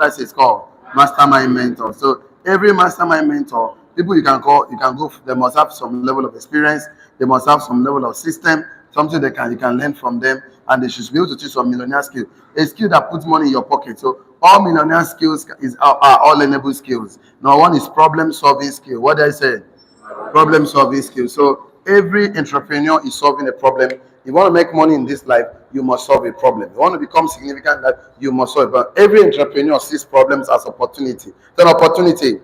it's called mastermind mentor. So every mastermind mentor, people you can call, you can go. They must have some level of experience. They must have some level of system, something you can learn from them, and they should be able to teach some millionaire skill, a skill that puts money in your pocket. So all millionaire skills are all learnable skills. Now one is problem solving skill. What did I say? Problem solving skill. So every entrepreneur is solving a problem. If you want to make money in this life, you must solve a problem. You want to become significant, that you must solve. But every entrepreneur sees problems as opportunity. It's an opportunity.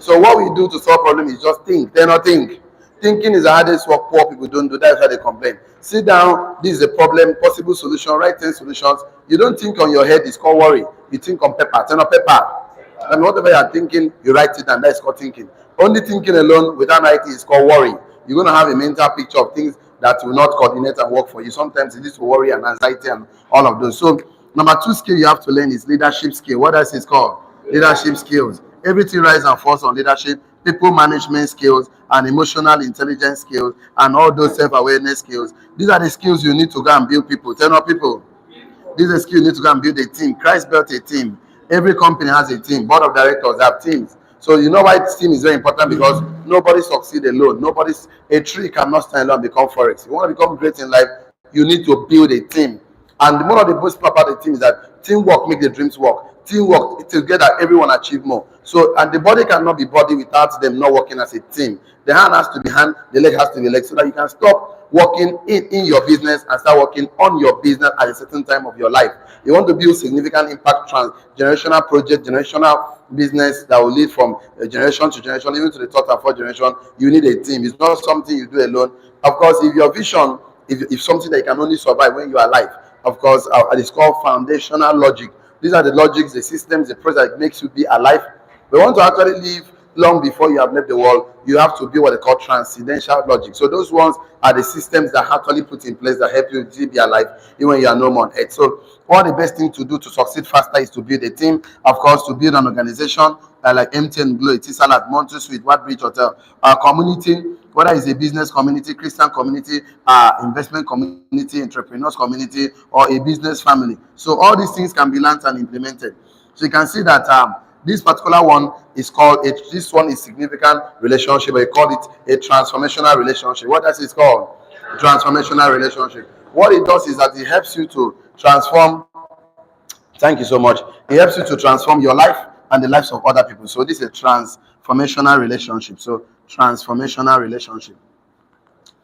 So what we do to solve problems is just think. They not think. Thinking is the hardest work. Poor people don't do. That's why they complain. Sit down. This is a problem. Possible solution. Write 10 solutions. You don't think on your head. It's called worry. You think on paper. Turn on paper. And whatever you're thinking, you write it, and that's called thinking. Only thinking alone without writing is called worry. You're going to have a mental picture of things that will not coordinate and work for you. Sometimes it leads to worry and anxiety and all of those. So, number 2 skill you have to learn is leadership skill. What else is called? Leadership skills. Everything rises and falls on leadership, people management skills, and emotional intelligence skills, and all those self-awareness skills. These are the skills you need to go and build people. Tell people. This is a skill you need to go and build a team. Christ built a team. Every company has a team. Board of directors have teams. So you know why team is very important, because nobody succeeds alone. A tree cannot stand alone and become forest. You want to become great in life, you need to build a team. And one of the most part of the team is that teamwork makes the dreams work. Teamwork together, everyone achieve more. So, and the body cannot be body without them not working as a team. The hand has to be hand, the leg has to be leg, so that you can stop working in your business and start working on your business at a certain time of your life. You want to build significant impact, generational project, generational business that will lead from generation to generation, even to the third and fourth generation. You need a team. It's not something you do alone. Of course, if your vision, if something that you can only survive when you are alive, of course, it's called foundational logic. These are the logics, the systems, the process that makes you be alive. We want to actually live long before you have left the world. You have to be what they call transcendental logic. So those ones are the systems that actually put in place that help you to be alive even when you are no more on earth. So one of the best things to do to succeed faster is to build a team. Of course, to build an organization like MTN, Glo, Etisalat, Montessuite, Wadbridge Hotel, community, whether it's a business community, Christian community, investment community, entrepreneurs community, or a business family. So all these things can be learned and implemented. So you can see that this particular one is called, this one is significant relationship, but you call it a transformational relationship. What does it called? Transformational relationship. What it does is that it helps you to transform, thank you so much, it helps you to transform your life and the lives of other people. So this is a transformational relationship. So transformational relationship.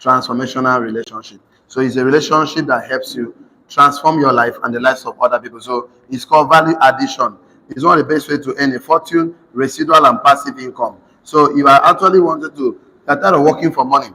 Transformational relationship. So it's a relationship that helps you transform your life and the lives of other people. So it's called value addition. It's one of the best ways to earn a fortune, residual and passive income. So if I actually wanted to, that of working for money.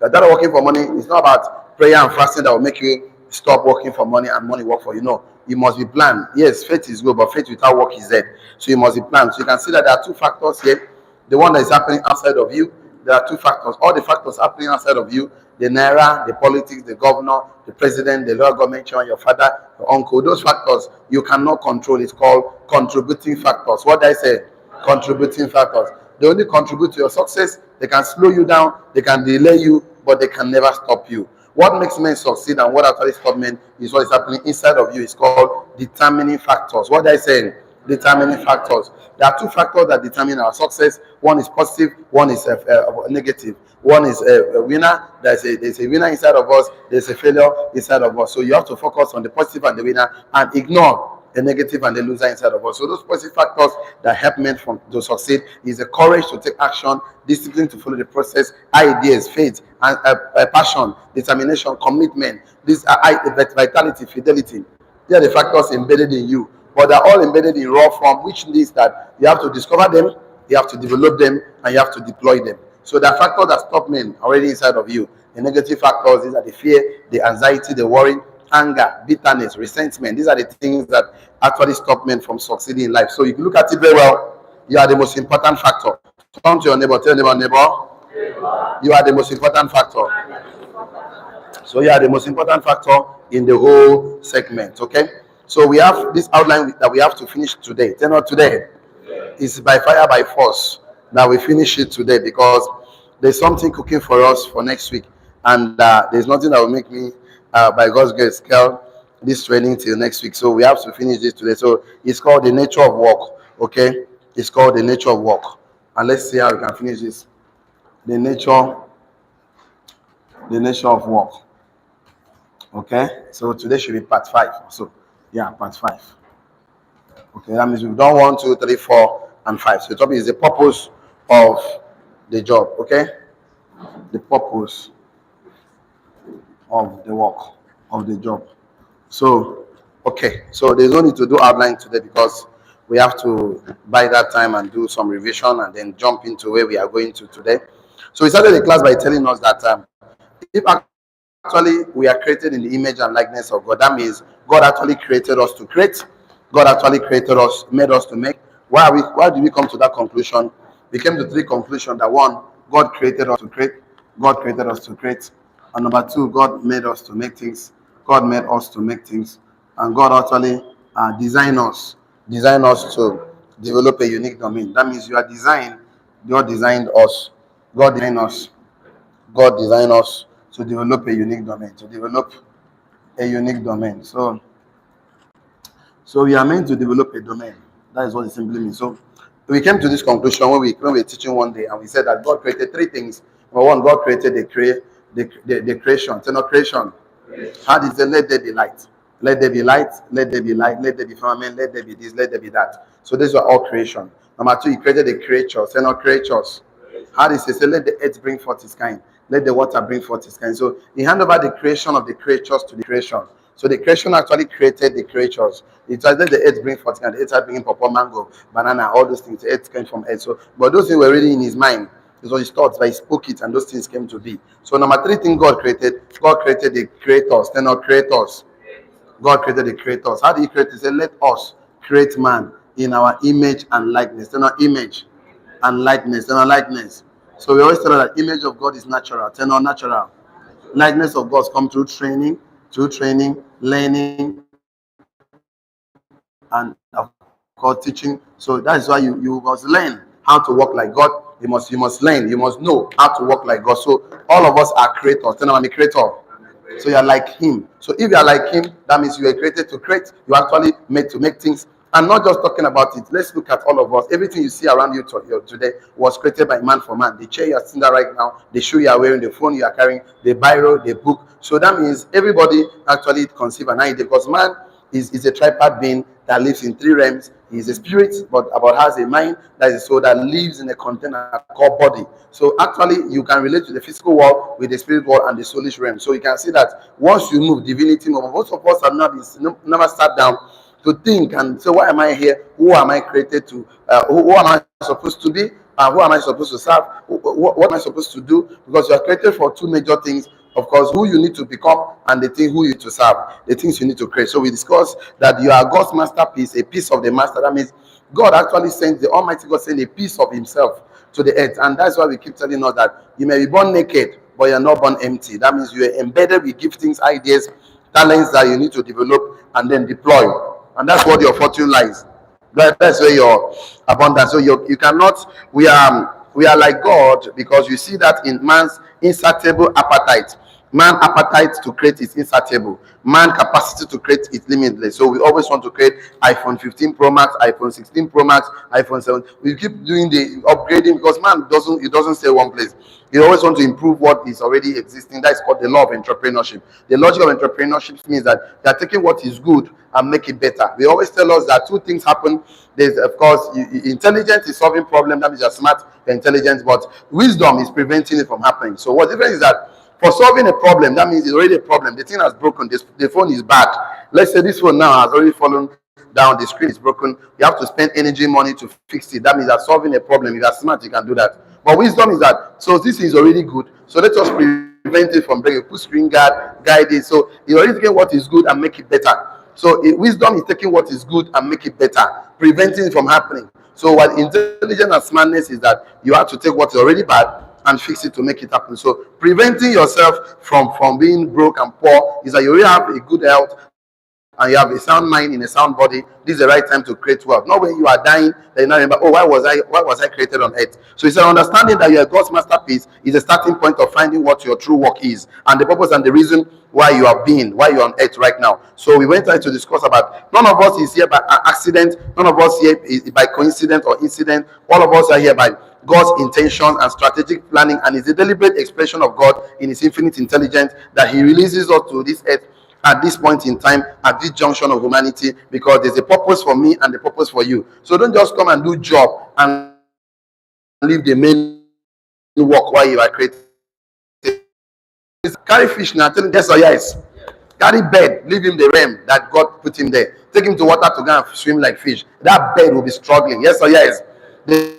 That of working for money is not about prayer and fasting that will make you stop working for money and money work for you. No, you must be planned. Yes, faith is good, but faith without work is dead. So you must be planned. So you can see that there are 2 factors here. The one that is happening outside of you, there are 2 factors. All the factors happening outside of you, the naira, the politics, the governor, the president, the local government, your father, your uncle, those factors you cannot control. It's called contributing factors. What did I say? Contributing factors. They only contribute to your success. They can slow you down, they can delay you, but they can never stop you. What makes men succeed and what actually stops men is what is happening inside of you. It's called determining factors. What did I say? Determining factors. There are 2 factors that determine our success. One is positive, one is negative. One is a winner. There's a winner inside of us. There's a failure inside of us. So you have to focus on the positive and the winner and ignore the negative and the loser inside of us. So those positive factors that help men to succeed is the courage to take action, discipline to follow the process, ideas, faith, and passion, determination, commitment. These are vitality, fidelity. They are the factors embedded in you, but they're all embedded in raw form, which means that you have to discover them, you have to develop them, and you have to deploy them. So the factors that stop men already inside of you. The negative factors, these are the fear, the anxiety, the worry, anger, bitterness, resentment. These are the things that actually stop men from succeeding in life. So if you look at it very well, you are the most important factor. Turn to your neighbor, tell your neighbor, you are the most important factor. So you are the most important factor in the whole segment, okay? So we have this outline that we have to finish today. Tell not today. It's by fire, by force. Now we finish it today because there's something cooking for us for next week. And there's nothing that will make me, by God's grace, girl, this training till next week. So we have to finish this today. So it's called the nature of work. Okay, it's called the nature of work. And let's see how we can finish this. The nature of work. Okay, so today should be part 5. So yeah, part 5. Okay, that means we've done 1, 2, 3, 4, and 5. So the topic is the purpose of the job. Okay, the purpose of the work of the job. So okay, so there's no need to do outline today because we have to buy that time and do some revision and then jump into where we are going to today. So we started the class by telling us that if actually we are created in the image and likeness of God, that means God actually created us to create. God actually created us, made us to make. Why did we come to that conclusion? We came to 3 conclusions. That 1, God created us to create. God created us to create. And number 2, God made us to make things. God made us to make things. And God actually designed us to develop a unique domain. That means you are designed. God designed us. God designed us. God designed us to develop a unique domain. So we are meant to develop a domain. That is what it simply means. So we came to this conclusion when we were teaching one day, and we said that God created 3 things. Number 1, God created the creation. So not creation. How did he say, let there be light? Let there be light, let there be light, let there be firmament, let there be this, let there be that. So these are all creation. Number 2, he created the creatures. Say not creatures. How did he say, let the earth bring forth its kind, let the water bring forth its kind. So he handed over the creation of the creatures to the creation. So the creation actually created the creatures. It was let the earth bring forth, and the earth started bringing pawpaw, mango, banana, all those things. The earth came from earth. So, but those things were already in his mind. It was his thoughts, but he spoke it, and those things came to be. So number 3 thing God created the creators. They're not creators. God created the creators. How did he create? He said, let us create man in our image and likeness. They're not image and likeness. They're not likeness. So we always tell that image of God is natural. They're not natural. Likeness of God comes through training, learning, and of course teaching. So that is why you must learn how to work like God. You must learn, you must know how to work like God. So all of us are creators. Tell them I'm a creator. So you are like him. So if you are like him, that means you are created to create. You are actually made to make things. I'm not just talking about it. Let's look at all of us. Everything you see around you today was created by man for man. The chair you are sitting there right now, the shoe you are wearing, the phone you are carrying, the biro, the book. So that means everybody actually conceived an idea, because man is a tripart being that lives in 3 realms. He is a spirit, but has a mind, that is a soul that lives in a container called body. So actually, you can relate to the physical world with the spirit world and the soulish realm. So you can see that once you move, divinity moves. Most of us have never sat down to think and say, why am I here? Who am I created to? Who am I supposed to be? Who am I supposed to serve? What am I supposed to do? Because you are created for 2 major things. Of course, who you need to become and the thing who you need to serve, the things you need to create. So we discussed that you are God's masterpiece, a piece of the master. That means God actually sent, the Almighty God sent a piece of himself to the earth. And that's why we keep telling us that you may be born naked, but you're not born empty. That means you are embedded with giftings, ideas, talents that you need to develop and then deploy. And that's what your fortune lies. That's where your abundance. So you cannot, we are like God, because you see that in man's insatiable appetite. Man appetite to create is insatiable. Man capacity to create is limitless. So we always want to create iPhone 15 Pro Max, iPhone 16 Pro Max, iPhone 7. We keep doing the upgrading because man doesn't stay one place. You always want to improve what is already existing. That is called the law of entrepreneurship. The logic of entrepreneurship means that they are taking what is good and make it better. We always tell us that 2 things happen. There's, of course, intelligence is solving problem. That means you're smart, you're intelligent, but wisdom is preventing it from happening. So what difference is that? For solving a problem, that means it's already a problem. The thing has broken. The phone is bad. Let's say this phone now has already fallen down. The screen is broken. You have to spend energy, money to fix it. That means you're solving a problem. If you're smart, you can do that. But wisdom is that, so this is already good. So let us prevent it from breaking. Put screen guide it. So you already taking what is good and make it better. So wisdom is taking what is good and make it better, preventing it from happening. So what intelligence and smartness is that you have to take what is already bad and fix it to make it happen. So preventing yourself from being broke and poor is that you already have a good health and you have a sound mind in a sound body, this is the right time to create wealth. Not when you are dying, then you now remember, oh, why was I created on earth? So it's an understanding that you are God's masterpiece is a starting point of finding what your true work is, and the purpose and the reason why you are why you are on earth right now. So we went on to discuss about none of us is here by accident, none of us here is by coincidence or incident. All of us are here by God's intention and strategic planning, and it's a deliberate expression of God in his infinite intelligence that he releases us to this earth at this point in time, at this junction of humanity, because there's a purpose for me and a purpose for you. So don't just come and do job and leave the main work while you are creating. Carry fish now, tell him yes or yes. Carry bird, leave him the realm that God put him there. Take him to water to go and swim like fish. That bird will be struggling. Yes or yes. The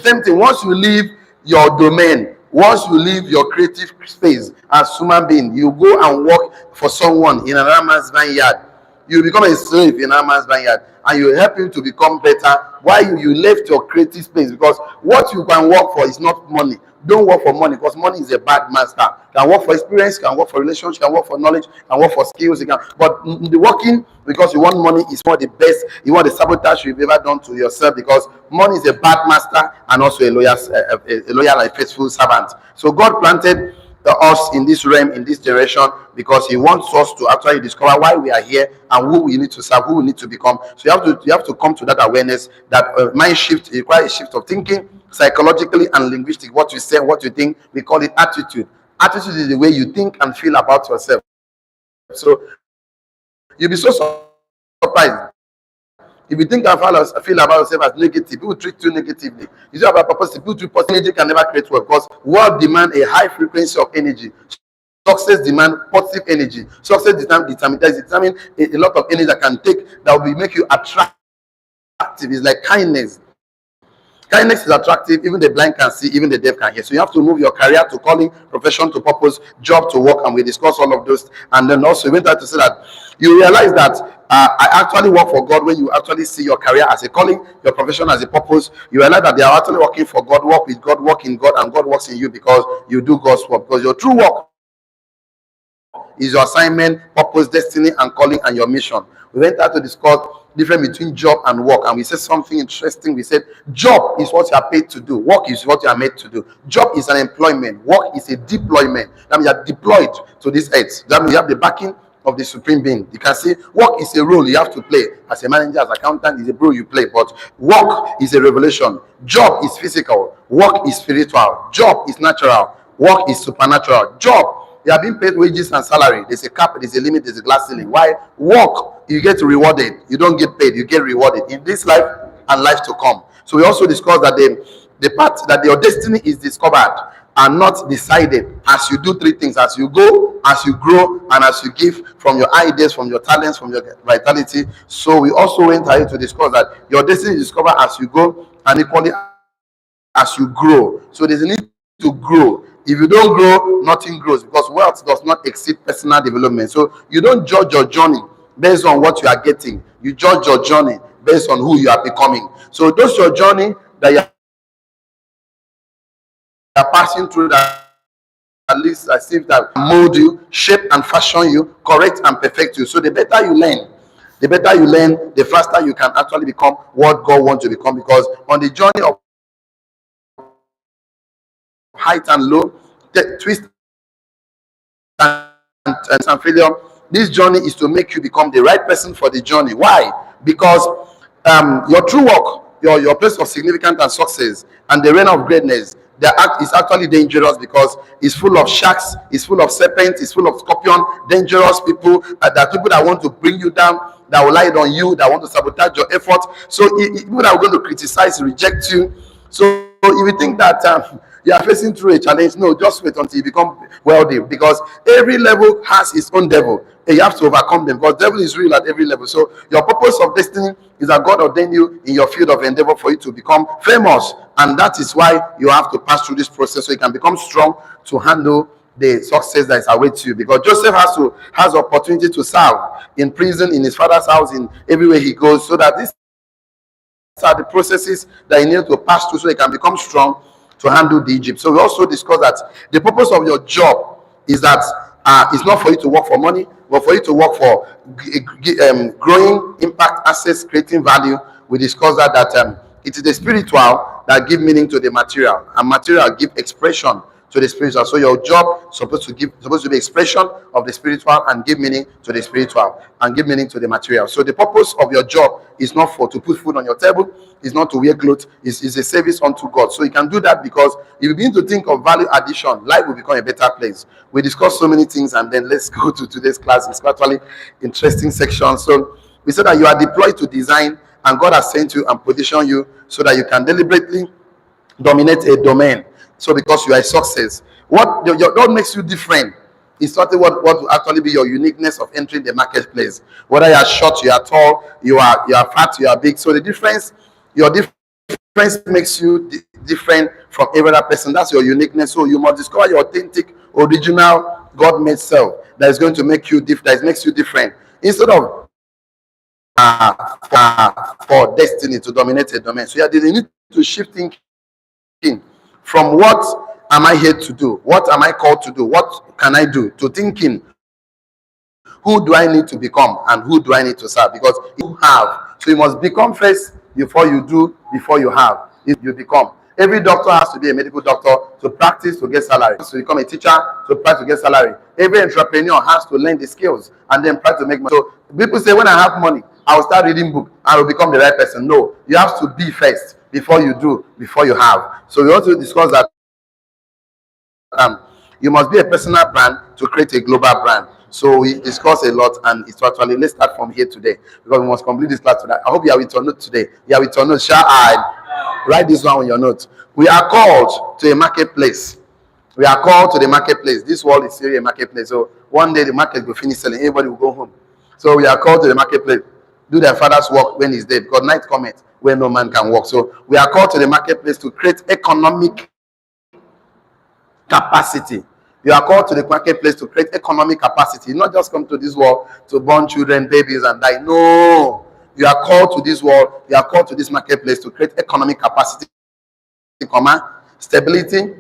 same thing, once you leave your domain, once you leave your creative space as human being, you go and work for someone in another man's vineyard. You become a slave in another man's vineyard, and you help him to become better. Why you left your creative space? Because what you can work for is not money. Don't work for money, because money is a bad master. You can work for experience, you can work for relationship, you can work for knowledge, you can work for skills. But the working because you want money is one of the best. You want the sabotage you've ever done to yourself, because money is a bad master and also a loyal and faithful servant. So God planted us in this realm, in this generation, because he wants us to actually discover why we are here and who we need to serve, who we need to become. So you have to come to that awareness that mind shift requires a shift of thinking, psychologically and linguistic. What you say, what you think, we call it attitude. Attitude is the way you think and feel about yourself. So you'll be so surprised if you think and feel about yourself as negative. People treat you negatively. You say about purpose, people treat positive energy can never create wealth, because world demand a high frequency of energy. Success demand positive energy. Success determine a lot of energy that can take, that will make you attractive. It's like kindness. Kindness is attractive. Even the blind can see, even the deaf can hear. So you have to move your career to calling, profession to purpose, job to work, and we discuss all of those. And then also we went out to say that you realize that I actually work for God. When you actually see your career as a calling, your profession as a purpose, you realize that they are actually working for God, work with God, work in God, and God works in you because you do God's work. Because your true work is your assignment, purpose, destiny, and calling, and your mission. We went out to discuss difference between job and work, and we said something interesting. We said job is what you are paid to do, work is what you are made to do. Job is an employment, work is a deployment. That means you are deployed to this earth. That means you have the backing of the supreme being. You can see work is a role you have to play as a manager, as accountant, is a role you play, but work is a revelation. Job is physical, work is spiritual. Job is natural, work is supernatural. Job, you are being paid wages and salary. There's a cap, there's a limit, there's a glass ceiling. Why? Work, you get rewarded. You don't get paid, you get rewarded in this life and life to come. So we also discussed that the part that your destiny is discovered and not decided as you do three things: as you go, as you grow, and as you give from your ideas, from your talents, from your vitality. So we also went ahead to discuss that your destiny is discovered as you go, and equally as you grow. So there's a need to grow. If you don't grow, nothing grows, because wealth does not exceed personal development. So you don't judge your journey based on what you are getting. You judge your journey based on who you are becoming. So those your journey that you are passing through, that at least as if that mold you, shape and fashion you, correct and perfect you. So the better you learn, the faster you can actually become what God wants you to become. Because on the journey of height and low, twist and failure, this journey is to make you become the right person for the journey. Why? Because your true work, your place of significance and success, and the reign of greatness, the act is actually dangerous, because it's full of sharks, it's full of serpents, it's full of scorpion, dangerous people. There are people that want to bring you down, that will lie on you, that want to sabotage your effort. So people that are going to criticize, reject you. So if you think that you are facing through a challenge, no, just wait until you become wealthy, because every level has its own devil, and you have to overcome them, because devil is real at every level. So your purpose of destiny is that God ordained you in your field of endeavor for you to become famous, and that is why you have to pass through this process, so you can become strong to handle the success that is awaits you. Because Joseph has opportunity to serve in prison, in his father's house, in everywhere he goes, so that these are the processes that he needs to pass through, so he can become strong to handle the Egypt. So we also discussed that the purpose of your job is that It's not for you to work for money, but for you to work for growing impact, assets, creating value. We discussed that it is the spiritual that give meaning to the material, and material give expression to the spiritual. So your job supposed to be expression of the spiritual and give meaning to the spiritual and give meaning to the material. So the purpose of your job is not for to put food on your table, is not to wear clothes, is a service unto God. So you can do that, because if you begin to think of value addition, life will become a better place. We discussed so many things, and then let's go to today's class. It's actually interesting section. So we said that you are deployed to design, and God has sent you and positioned you so that you can deliberately dominate a domain. So because you are a success, what makes you different is something what will actually be your uniqueness of entering the marketplace. Whether you are short, you are tall, you are fat, you are big. So the difference, your difference makes you different from every other person. That's your uniqueness. So you must discover your authentic, original, God-made self that is going to make you that makes you different. Instead of for destiny to dominate a domain. So you need to shift thinking from what am I here to do? What am I called to do? What can I do? To thinking, who do I need to become and who do I need to serve? Because you have. So you must become first before you do, before you have. If you become. Every doctor has to be a medical doctor to practice to get salary. To become a teacher to practice to get salary. Every entrepreneur has to learn the skills and then practice to make money. So people say, when I have money, I will start reading book. I will become the right person. No, you have to be first before you do, before you have. So we want to discuss that you must be a personal brand to create a global brand. So we discuss a lot, and it's actually, let's start from here today, because we must complete this class today. I hope you are with your note today. You are with your note. Shall I write this one on your note? We are called to a marketplace. We are called to the marketplace. This world is really a marketplace. So one day the market will finish selling. Everybody will go home. So we are called to the marketplace. Do their father's work when he's dead, because night cometh where no man can walk. So we are called to the marketplace to create economic capacity. You are called to the marketplace to create economic capacity. Not just come to this world to born children, babies, and die. No. You are called to this world. You are called to this marketplace to create economic capacity, stability.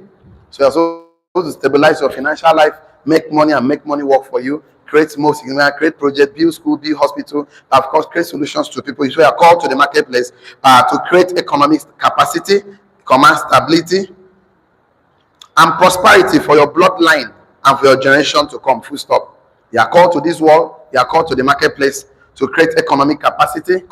So you're supposed to stabilize your financial life, make money and make money work for you, create more significant, create project, build school, build hospital, of course, create solutions to people. So you are called to the marketplace to create economic capacity, stability, and prosperity for your bloodline and for your generation to come. Full stop. You are called to this world. You are called to the marketplace to create economic capacity,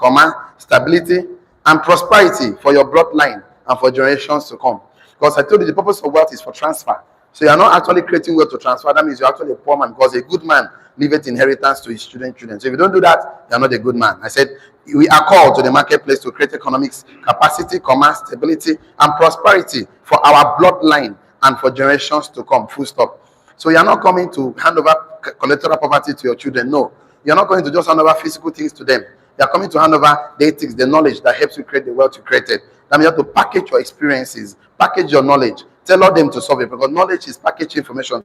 stability, and prosperity for your bloodline and for generations to come. Because I told you the purpose of wealth is for transfer. So you are not actually creating wealth to transfer. That means you're actually a poor man, because a good man leaveth inheritance to his children. So if you don't do that, you're not a good man. I said we are called to the marketplace to create economic capacity, stability, and prosperity for our bloodline and for generations to come. Full stop. So you're not coming to hand over collateral property to your children. No. You're not going to just hand over physical things to them. You're coming to hand over the ethics, the knowledge that helps you create the wealth you created. That means you have to package your experiences, package your knowledge, tell them to solve it, because knowledge is packaged information.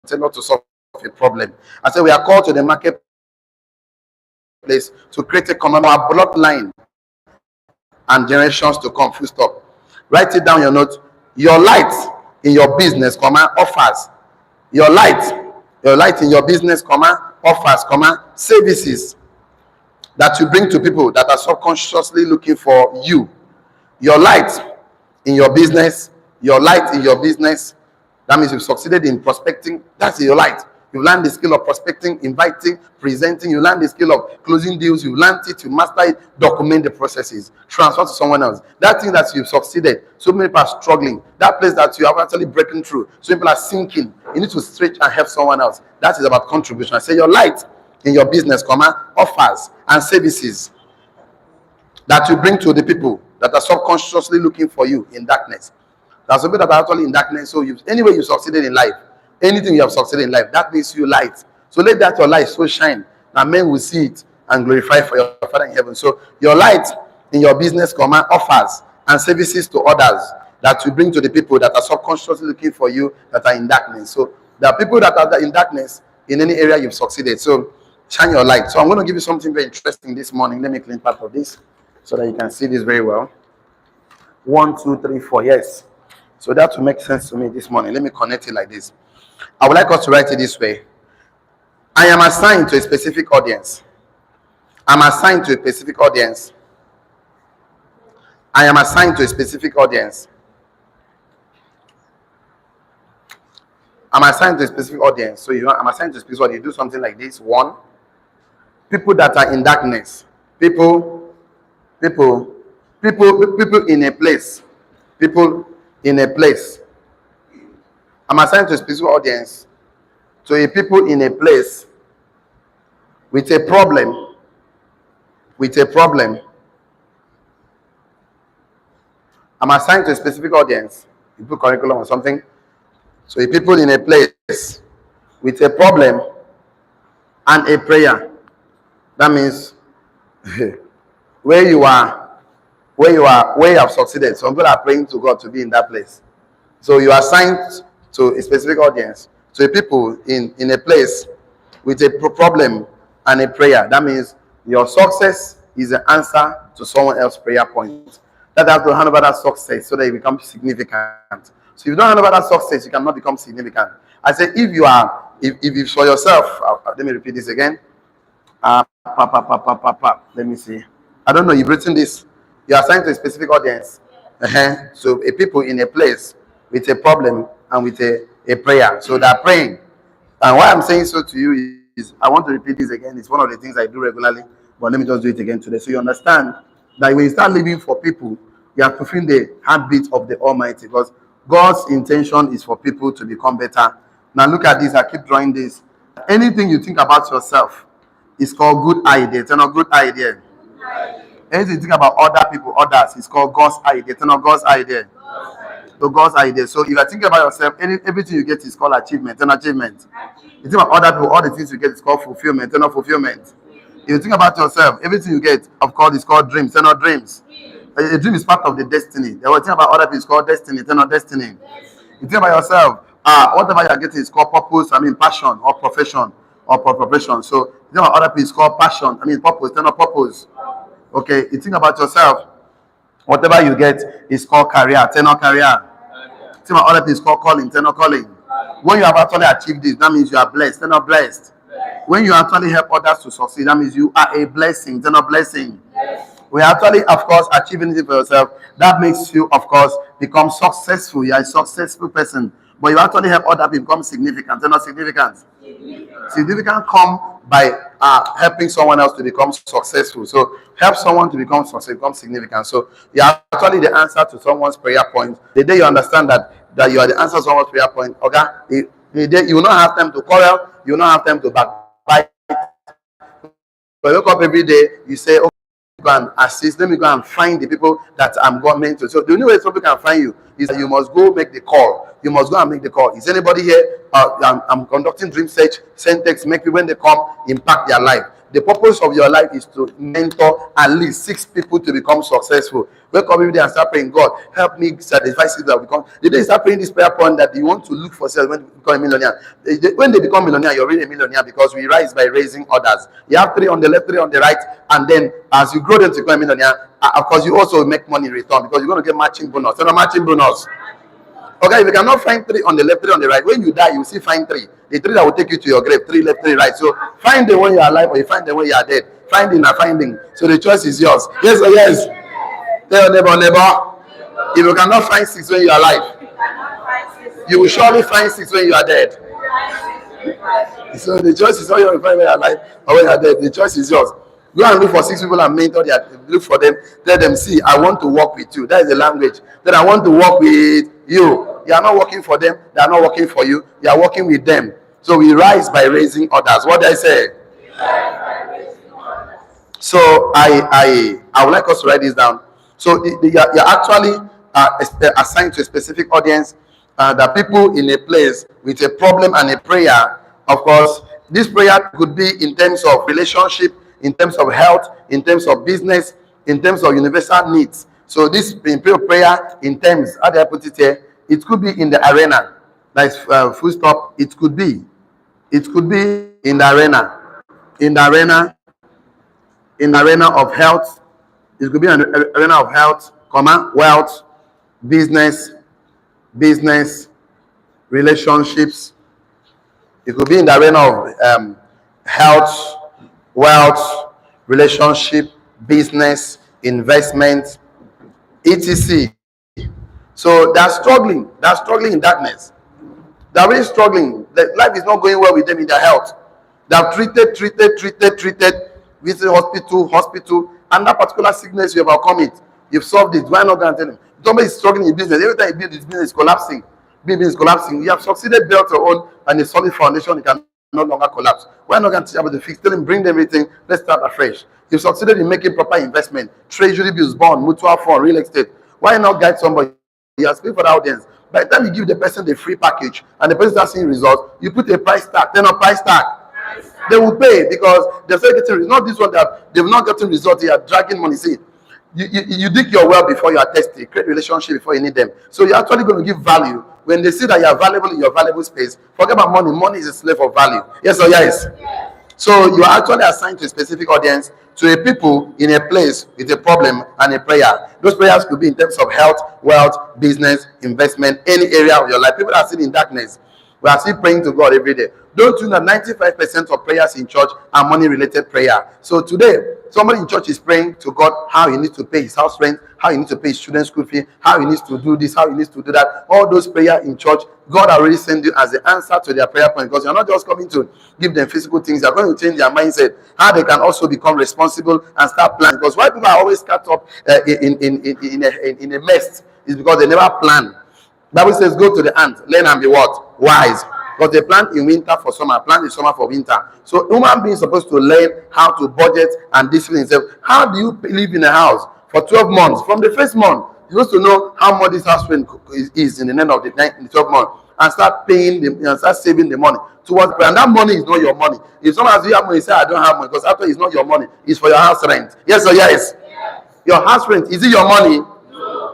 Tell not to solve a problem. I said we are called to the marketplace to create economic bloodline and generations to come. Full stop. Write it down your note. Your light in your business, offers. Your light in your business, offers, services that you bring to people that are subconsciously looking for you. Your light in your business, that means you've succeeded in prospecting. That's your light. You've learned the skill of prospecting, inviting, presenting. You learn the skill of closing deals. You learned it, you master it, document the processes, transfer to someone else. That thing that you've succeeded, so many people are struggling. That place that you are actually breaking through, so people are sinking. You need to stretch and help someone else. That is about contribution. I say your light in your business, offers and services that you bring to the people that are subconsciously looking for you in darkness. There's some people that are actually in darkness. So anyway you succeeded in life, anything you have succeeded in life, that makes you light. So let that your light so shine that men will see it and glorify for your Father in heaven. So your light in your business, offers and services to others that you bring to the people that are subconsciously looking for you that are in darkness. So there are people that are in darkness in any area you've succeeded. So shine your light. So I'm going to give you something very interesting this morning. Let me clean part of this so that you can see this very well. 1, 2, 3, 4. Yes. So that will make sense to me this morning. Let me connect it like this. I would like us to write it this way. I am assigned to a specific audience. I'm assigned to a specific audience. I am assigned to a specific audience. I'm assigned to a specific audience. So I'm assigned to a specific audience. You do something like this. One, people that are in darkness. People in a place. People in a place. I'm assigned to a specific audience. To a people in a place with a problem. With a problem. I'm assigned to a specific audience. You put curriculum or something. So a people in a place with a problem and a prayer. That means where you have succeeded. Some people are praying to God to be in that place. So you are assigned to a specific audience. So a people in a place with a problem and a prayer. That means your success is the answer to someone else's prayer point. That have to hand over that success so that you become significant. So if you don't hand over that success, you cannot become significant. I say if you for yourself, let me repeat this again. Let me see. I don't know, you've written this. You are assigned to a specific audience. So a people in a place with a problem and with a prayer. So they're praying. And why I'm saying so to you is I want to repeat this again. It's one of the things I do regularly, but let me just do it again today. So you understand that when you start living for people, you have to feel the heartbeat of the Almighty, because God's intention is for people to become better. Now look at this. I keep drawing this. Anything you think about yourself is called good idea. It's not good idea. Anything you think about other people, others, it's called God's idea. It's not God's idea. So God's idea. So if you think about yourself, everything you get is called achievement. It's achievement. You think about other people, all the things you get is called fulfillment. It's not fulfillment. If you think about yourself, everything you get, of course, is called dreams. It's not dreams. A dream is part of the destiny. The thing about other people is called destiny. It's not destiny. You think about yourself, whatever you're getting is called purpose. Passion or profession or profession. So you think about other people is called passion. Purpose. It's not purpose. Okay. You think about yourself, whatever you get is called career. It's not career. You think about other people is called calling. It's not calling. When you have actually achieved this, that means you are blessed. It's not blessed. When you actually help others to succeed, that means you are a blessing. It's not blessing. We actually, of course, achieving it for yourself. That makes you, of course, become successful. You are a successful person. But you actually help other people become significant. They're not significant. Significant come by helping someone else to become successful. So help someone to become successful, become significant. So you are actually the answer to someone's prayer point. The day you understand that you are the answer to someone's prayer point, okay, the day you will not have time to quarrel, you will not have time to backbite. But you wake up every day, you say, okay, go and assist. Let me go and find the people that I'm going to. So the only way somebody can find you is that you must go make the call. You must go and make the call. Is anybody here? I'm conducting dream search, send text, make people when they come impact their life. The purpose of your life is to mentor at least 6 people to become successful. Wake up every day and start praying, God, help me satisfy 6 people. Become. The day you start praying this prayer point that you want to look for sales when you become a millionaire. When they become millionaire, you're already a millionaire, because we rise by raising others. You have 3 on the left, 3 on the right, and then as you grow them to become a millionaire, of course, you also make money in return, because you're going to get matching bonus. So, matching bonus. Okay, if you cannot find 3 on the left, 3 on the right, when you die, you see find 3. The 3 that will take you to your grave, 3 left, 3 right. So find them when you are alive, or you find them when you are dead. Finding and finding. So the choice is yours. Yes or yes? Tell your neighbor. If you cannot find 6 when you are alive, you will surely find 6 when you are dead. So the choice is how you will find when you are alive or when you are dead. The choice is yours. Go and look for 6 people and mentor them. Look for them. Tell them, see, I want to work with you. That is the language. Then I want to work with you. You are not working for them. They are not working for you. You are working with them. So we rise by raising others. What did I say? So I would like us to write this down. So you're actually assigned to a specific audience. The people in a place with a problem and a prayer. Of course, this prayer could be in terms of relationship, in terms of health, in terms of business, in terms of universal needs. So this prayer in terms, how do I put it here? It could be in the arena. That is full stop. It could be in the arena. In the arena of health. It could be an arena of health, wealth, business, business, relationships. It could be in the arena of health, wealth, relationship, business, investment, etc. So they're struggling. They're struggling in darkness. They're really struggling. Life is not going well with them in their health. They have treated, visit hospital, and that particular sickness you have overcome it. You've solved it. Why not go and tell them? Somebody is struggling in business. Every time you build this business is collapsing. Business is collapsing. You have succeeded, built your own, and a solid foundation. You can no longer collapse. Why not go and teach about the fix? Tell them, bring them everything. Let's start afresh. You've succeeded in making proper investment, treasury bills, bond, mutual fund, real estate. Why not guide somebody? You are speaking for the audience. By the time you give the person the free package and the person starts seeing results, you put a price tag. They're not price tag. They will pay because they're still getting results. Not this one that they've not gotten results. They are dragging money. See, you dig your well before you are tested. Create relationship before you need them. So you're actually going to give value when they see that you are valuable in your valuable space. Forget about money. Money is a slave of value. Yes or yes? Yes. So you are actually assigned to a specific audience, to a people in a place with a problem and a prayer. Those prayers could be in terms of health, wealth, business, investment, any area of your life. People are still in darkness. We are still praying to God every day. Don't you know 95% of prayers in church are money-related prayer? So today, somebody in church is praying to God how he needs to pay his house rent, how he needs to pay his student school fee, how he needs to do this, how he needs to do that. All those prayers in church, God already sent you as the answer to their prayer point, because you're not just coming to give them physical things. You're going to change their mindset, how they can also become responsible and start planning. Because why people are always caught up in a mess is because they never plan. Bible says, go to the ant, learn and be what? Wise. Because they plant in winter for summer, plant in summer for winter. So human beings are supposed to learn how to budget and discipline themselves. How do you live in a house for 12 months? From the first month, you're supposed to know how much this house rent is in the end of the 12 months, and start paying them and start saving the money towards. And that money is not your money. If someone has you have money, say I don't have money, because after it's not your money, it's for your house rent. Yes or yes? Yes. Your house rent, is it your money?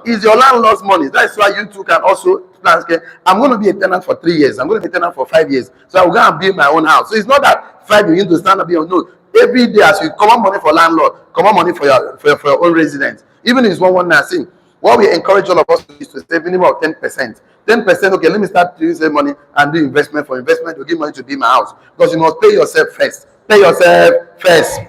Is your landlord's money. That's why you two can also plan. I'm going to be a tenant for 3 years. I'm going to be a tenant for 5 years. So I'm going to build my own house. So it's not that 5 years you need to stand up here. No. Every day as you come on money for landlord, come on money for your own residence. Even if it's one nursing. What we encourage all of us is to save minimum of 10%. 10%, okay, let me start to use the money and do investment. For investment to give money to build my house. Because you must pay yourself first. Pay yourself first.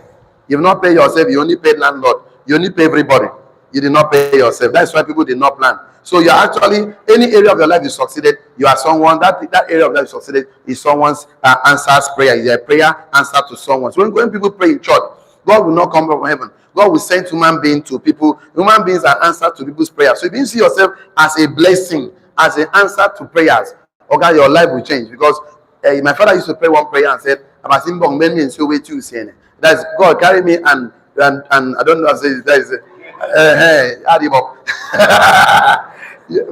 You've not paid yourself, you only paid landlord. You only pay everybody. You did not pay yourself. That's why people did not plan. So you're actually, any area of your life you succeeded, you are someone, that area of life you succeeded is someone's answers prayer. Is a prayer answer to someone. So when people pray in church, God will not come from heaven. God will send human beings to people. Human beings are answer to people's prayers. So if you see yourself as a blessing, as an answer to prayers, okay, your life will change. Because my father used to pray one prayer and said, that's God carry me and I don't know how to say that is add him up.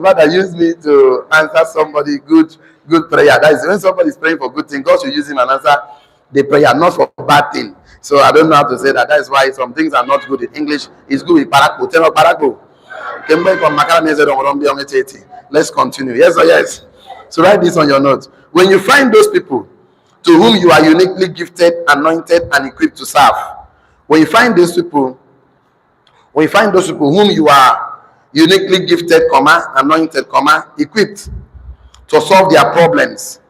Father, use me to answer somebody good prayer. That is when somebody is praying for good thing, God should use him and answer the prayer, not for bad thing. So I don't know how to say that. That is why some things are not good in English. It's good with parakbo. Tell me parakbo. Let's continue. Yes or yes? So write this on your notes. When you find those people to whom you are uniquely gifted, anointed, and equipped to serve, when you find those people whom you are uniquely gifted, anointed, equipped to solve their problems,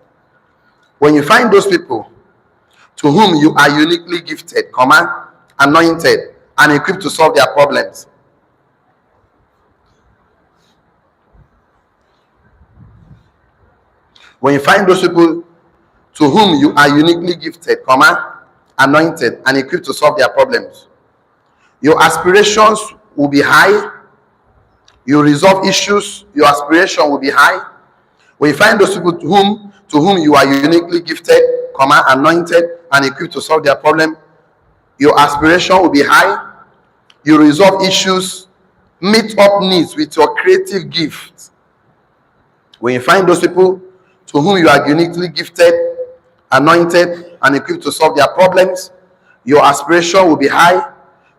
when you find those people to whom you are uniquely gifted, anointed, and equipped to solve their problems, when you find those people to whom you are uniquely gifted, anointed, and equipped to solve their problems, your aspirations will be high. You resolve issues. Your aspiration will be high. When you find those people to whom you are uniquely gifted, anointed, and equipped to solve their problem, your aspiration will be high. You resolve issues, meet up needs with your creative gifts. When you find those people to whom you are uniquely gifted, anointed, and equipped to solve their problems, your aspiration will be high.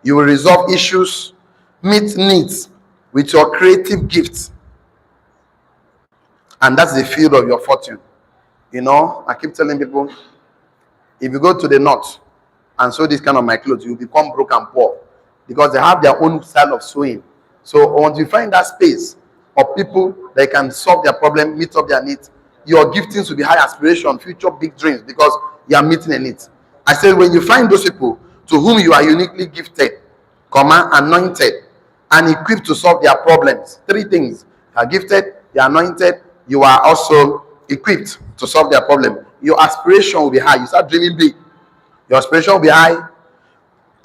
You will resolve issues, meet needs with your creative gifts. And that's the field of your fortune. You know, I keep telling people, if you go to the north and sew this kind of my clothes, you become broke and poor, because they have their own style of sewing. So once you find that space, of people that can solve their problem, meet up their needs. Your giftings will be high aspiration, future big dreams, because you are meeting a need. I said, when you find those people to whom you are uniquely gifted, anointed, and equipped to solve their problems. Three things: you are gifted, you are anointed, you are also equipped to solve their problem. Your aspiration will be high. You start dreaming big. Your aspiration will be high,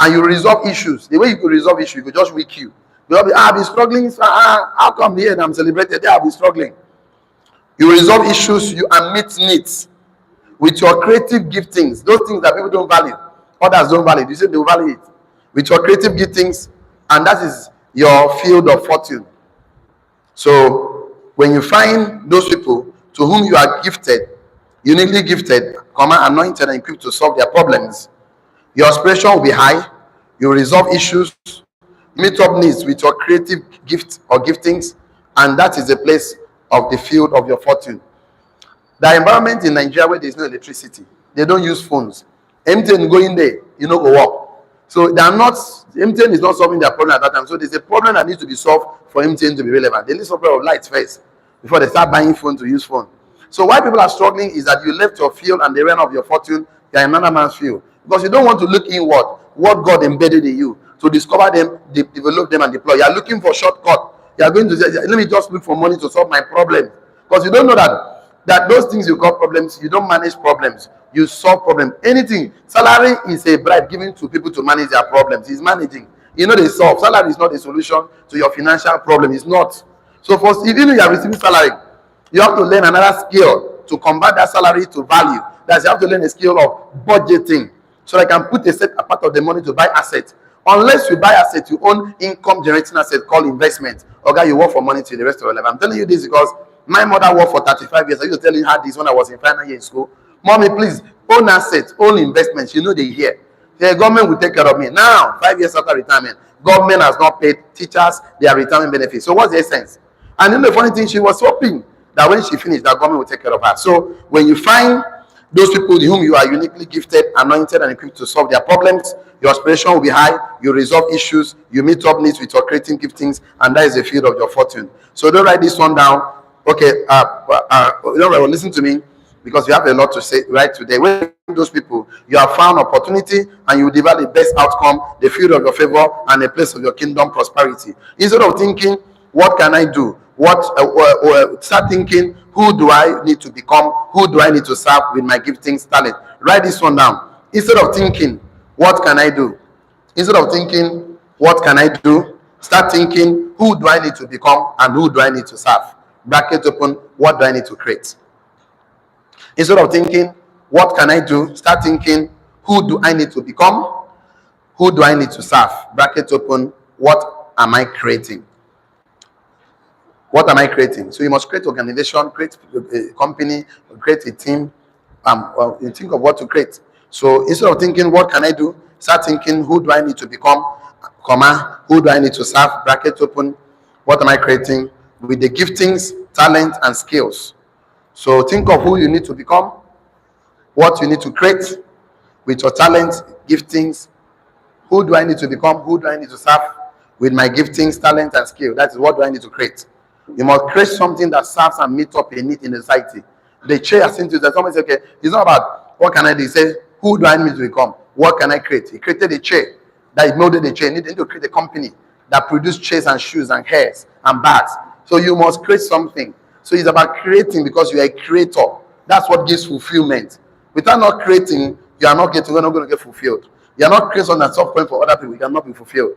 and you resolve issues. The way you could resolve issues, you could just weak you. You'll be, I'll be struggling. How come here and I'm celebrated? There I'll be struggling. You resolve issues, you meet needs with your creative giftings. Those things that people don't value, others don't value. You say they will value it with your creative giftings, and that is your field of fortune. So when you find those people to whom you are gifted, uniquely gifted, anointed, and equipped to solve their problems, your aspiration will be high. You resolve issues, meet up needs with your creative gift or giftings, and that is the place of the field of your fortune. The environment in Nigeria where there is no electricity, they don't use phones. MTN going there, go work. So they are not, MTN is not solving their problem at that time. So there's a problem that needs to be solved for MTN to be relevant. They need some problem of lights first before they start buying phone to use phone. So why people are struggling is that you left your field and they ran off your fortune. You're another man's field, because you don't want to look inward, what God embedded in you, to discover them, develop them, and deploy. You are looking for shortcut. You are going to say, let me just look for money to solve my problem, because you don't know that those things you call problems, you don't manage problems, you solve problems. Anything, salary is a bribe given to people to manage their problems. He's managing. They solve. Salary is not a solution to your financial problem. It's not. So first, even if you are receiving salary, you have to learn another skill to convert that salary to value. That's, you have to learn a skill of budgeting, so I can put a part of the money to buy assets. Unless you buy assets, you own income generating assets called investment. Okay, you work for money till the rest of your life. I'm telling you this because my mother worked for 35 years. I used to tell her this when I was in final year in school. Mommy, please, own assets, own investments. They hear. The government will take care of me. Now, 5 years after retirement, government has not paid teachers their retirement benefits. So what's the essence? And the funny thing, she was hoping that when she finished, that government will take care of her. So when you find those people whom you are uniquely gifted, anointed, and equipped to solve their problems, your aspiration will be high. You resolve issues. You meet up needs with your creative giftings, and that is the field of your fortune. So don't write this one down. Okay, listen to me, because you have a lot to say right today. When those people, you have found opportunity, and you develop the best outcome, the field of your favor, and the place of your kingdom prosperity. Instead of thinking, what can I do? Start thinking, who do I need to become? Who do I need to serve with my giftings, talent? Write this one down. Instead of thinking, what can I do? Instead of thinking, what can I do? Start thinking, who do I need to become and who do I need to serve? Bracket open, what do I need to create? Instead of thinking, what can I do? Start thinking, who do I need to become? Who do I need to serve? Bracket open, what am I creating? What am I creating? So you must create organization, create a company, create a team. You think of what to create. So instead of thinking, what can I do? Start thinking, who do I need to become? Who do I need to serve? Bracket open. What am I creating? With the giftings, talent, and skills. So think of who you need to become, what you need to create with your talent, giftings. Who do I need to become? Who do I need to serve with my giftings, talent, and skill? That is what do I need to create. You must create something that serves and meets up a need in the society. The chair has seen to that. Somebody says, okay, it's not about what can I do. He says, who do I need to become? What can I create? He created a chair. That he molded the chair. He needed to create a company that produced chairs and shoes and hairs and bags. So you must create something. So it's about creating, because you are a creator. That's what gives fulfillment. Without not creating, you're not going to get fulfilled. You're not creating on a soft point for other people. You cannot be fulfilled.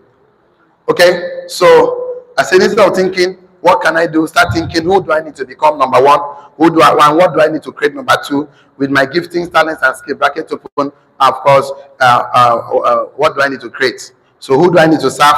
Okay? So I said, instead of thinking, what can I do? Start thinking, who do I need to become? Number one. What do I need to create? Number two. With my giftings, talents, and skill. Bracket open. Of course, what do I need to create? So who do I need to serve?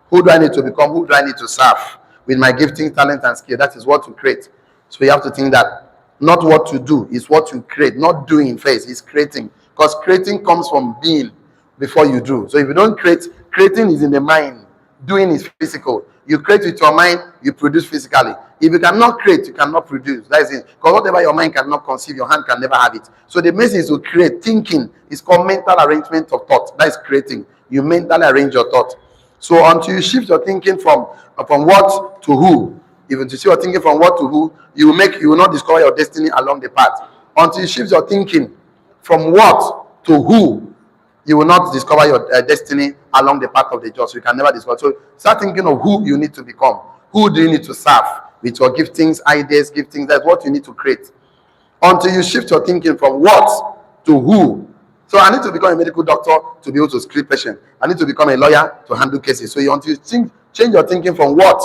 Who do I need to become? Who do I need to serve? With my gifting, talent, and skill. That is what to create. So you have to think that not what to do is what you create. Not doing first, it's creating. Because creating comes from being before you do. So if you don't create, creating is in the mind. Doing is physical. You create with your mind, you produce physically. If you cannot create, you cannot produce. That is it. Because whatever your mind cannot conceive, your hand can never have it. So the message is to create. Thinking is called mental arrangement of thought. That is creating. You mentally arrange your thought. So until you shift your thinking from what to who, Even to see your thinking from what to who, you will not discover your destiny along the path. Until you shift your thinking from what to who, you will not discover your destiny along the path of the just. You can never discover. So start thinking of who you need to become. Who do you need to serve with your giftings, ideas, giftings? That's what you need to create. Until you shift your thinking from what to who. So I need to become a medical doctor to be able to screen patients. I need to become a lawyer to handle cases. So until you change your thinking from what